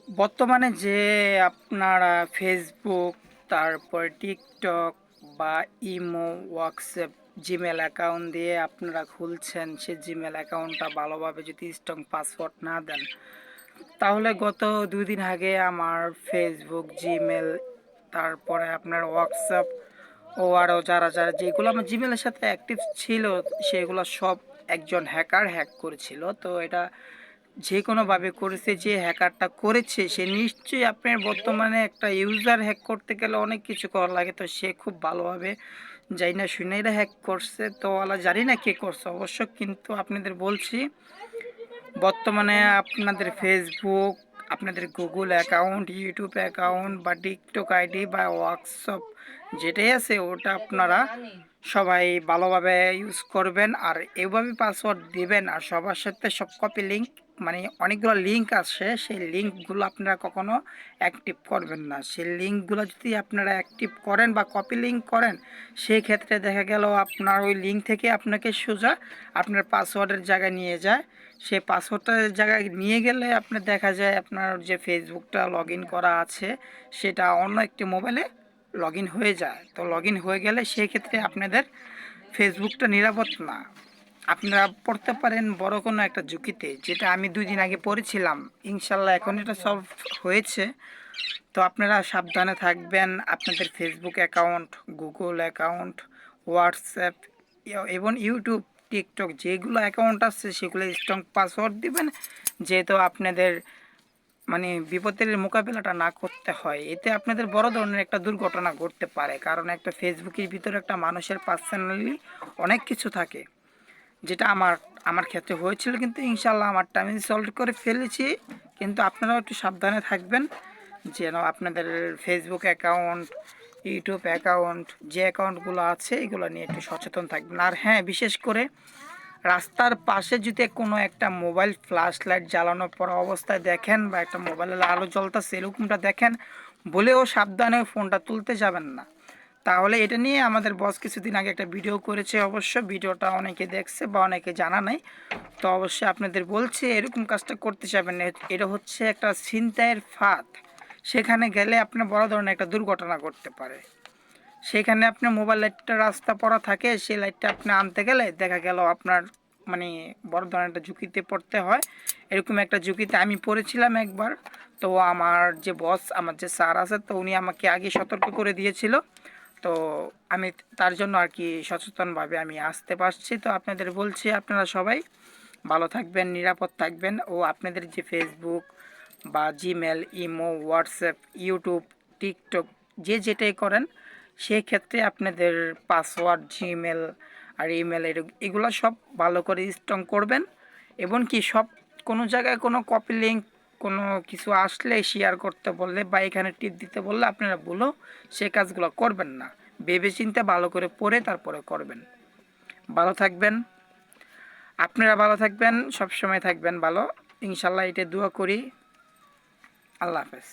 বর্তমানে যে আপনারা ফেসবুক, তারপর টিকটক বা ইমো, হোয়াটসঅ্যাপ, জিমেল অ্যাকাউন্ট দিয়ে আপনারা খুলছেন, সে জিমেল অ্যাকাউন্টটা ভালোভাবে যদি স্ট্রং পাসওয়ার্ড না দেন, তাহলে গত 2 দিন আগে আমার ফেসবুক, জিমেল, তারপরে আপনার হোয়াটসঅ্যাপ ও আরও যারা যারা যেগুলো আমার জিমেলের সাথে অ্যাক্টিভ ছিল, সেগুলো সব একজন হ্যাকার হ্যাক করেছিল। তো এটা যে কোনোভাবে করেছে, যে হ্যাকারটা করেছে সে নিশ্চয়ই আপনার বর্তমানে একটা ইউজার হ্যাক করতে গেলে অনেক কিছু করা লাগে, তো সে খুব ভালোভাবে যাই না শুনে এটা হ্যাক করছে। তো ওলা জানি না কে করছে অবশ্য, কিন্তু আপনাদের বলছি বর্তমানে আপনাদের ফেসবুক, আপনাদের গুগল অ্যাকাউন্ট, ইউটিউব অ্যাকাউন্ট বা টিকটক আইডি বা হোয়াটসঅ্যাপ যেটাই আছে ওটা আপনারা সবাই ভালোভাবে ইউজ করবেন আর এভাবে পাসওয়ার্ড দিবেন। আর সবার সাথে সব কপি লিঙ্ক, মানে অনেকগুলো লিঙ্ক আছে, সেই লিঙ্কগুলো আপনারা কখনো অ্যাক্টিভ করবেন না। সেই লিঙ্কগুলো যদি আপনারা অ্যাক্টিভ করেন বা কপি লিঙ্ক করেন, সেই ক্ষেত্রে দেখা গেল আপনার ওই লিঙ্ক থেকে আপনাকে সোজা আপনার পাসওয়ার্ডের জায়গায় নিয়ে যায়। সেই পাসওয়ার্ডটার জায়গায় নিয়ে গেলে আপনার দেখা যায় আপনার যে ফেসবুকটা লগ ইন করা আছে সেটা অন্য একটি মোবাইলে লগ ইন হয়ে যায়। তো লগ ইন হয়ে গেলে সেক্ষেত্রে আপনাদের ফেসবুকটা নিরাপদ না। আপনারা পড়তে পারেন বড় কোনো একটা ঝুঁকিতে, যেটা আমি 2 দিন আগে পড়েছিলাম। ইনশাল্লাহ এখন এটা সলভ হয়েছে। তো আপনারা সাবধানে থাকবেন। আপনাদের Facebook account, Google account, WhatsApp এবং ইউটিউব, টিকটক যেগুলো অ্যাকাউন্ট আছে সেগুলো স্ট্রং পাসওয়ার্ড দিবেন, যেহেতু আপনাদের মানে বিপদের মোকাবেলাটা না করতে হয়। এতে আপনাদের বড় ধরনের একটা দুর্ঘটনা ঘটতে পারে, কারণ একটা ফেসবুকের ভিতরে একটা মানুষের পার্সোনালি অনেক কিছু থাকে, যেটা আমার আমার ক্ষেত্রে হয়েছিল। কিন্তু ইনশাল্লাহ আমারটা আমি সলভ করে ফেলেছি। কিন্তু আপনারাও একটু সাবধানে থাকবেন, যেন আপনাদের ফেসবুক অ্যাকাউন্ট, ইউটিউব অ্যাকাউন্ট, যে অ্যাকাউন্টগুলো আছে এগুলো নিয়ে একটু সচেতন থাকবেন। আর হ্যাঁ, বিশেষ করে রাস্তার পাশে যদি কোনো একটা মোবাইল ফ্ল্যাশ লাইট জ্বালানো পড়া অবস্থায় দেখেন বা একটা মোবাইলের আলো জ্বলতেছে এরকমটা দেখেন, বলেও সাবধানে ফোনটা তুলতে যাবেন না। তাহলে এটা নিয়ে আমাদের বস কিছুদিন আগে একটা ভিডিও করেছে, অবশ্য ভিডিওটা অনেকে দেখছে বা অনেকে জানা নাই। তো অবশ্যই আপনাদের বলছি এরকম কাজটা করতে যাবেন না। এটা হচ্ছে একটা ছিনতাইয়ের ফাঁদ, সেখানে গেলে আপনার বড় ধরনের একটা দুর্ঘটনা ঘটতে পারে। সেখানে আপনার মোবাইল লাইটটা রাস্তা পড়া থাকে, সেই লাইটটা আপনি আনতে গেলে দেখা গেল আপনার মানে বড় ধরনের একটা ঝুঁকিতে পড়তে হয়। এরকম একটা ঝুঁকিতে আমি পড়েছিলাম একবার। তো আমার যে বস, আমার যে স্যার আছে, তো উনি আমাকে আগে সতর্ক করে দিয়েছিল। তো আমি তার জন্য আর কি সচেতনভাবে আমি আসতে পারছি। তো আপনাদের বলছি আপনারা সবাই ভালো থাকবেন, নিরাপদ থাকবেন। ও আপনাদের যে ফেসবুক বা Gmail, imo, WhatsApp, YouTube, TikTok যে যেটাই করেন, সেক্ষেত্রে আপনাদের পাসওয়ার্ড, জিমেল আর ইমেল এগুলো সব ভালো করে স্ট্রং করবেন। এবং কি সব কোনো জায়গায় কোনো কপি লিঙ্ক কোনো কিছু আসলে শেয়ার করতে বললে বা এখানে টিপ দিতে বললে আপনারা ভুলেও সে কাজগুলো করবেন না। ভেবেচিন্তে ভালো করে পড়ে তারপরে করবেন। ভালো থাকবেন, আপনারা ভালো থাকবেন, সব সময় থাকবেন ভালো। ইনশাল্লাহ এটা দোয়া করি। আল্লাহ হাফেজ।